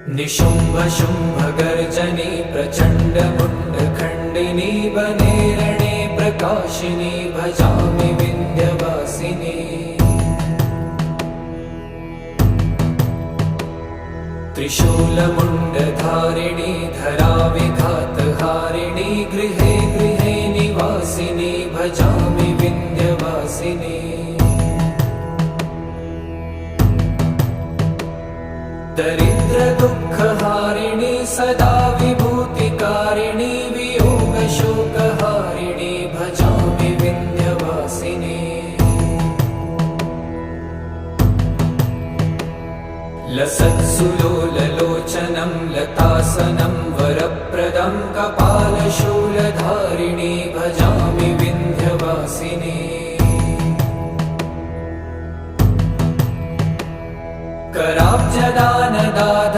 निशुम्भ शुम्भ गर्जनी प्रचण्ड मुण्ड खण्डिनी वने रणे प्रकाशिनी भजामि विन्ध्यवासिनी। त्रिशूलमुण्डधारिणी धराविघातहारिणी गृहे गृहे निवासिनी भजामि विन्ध्यवासिनी। दरिद्र दुःखहारिणी सदा विभूतिकारिणी वियोगशोकहारिणी भजामि विन्ध्यवासिनी। लसत्सुलोललोचनं लतासनं वरप्रदं कपालशूलधारिणी भजामि विन्ध्यवासिनी। कराब्जदानदाध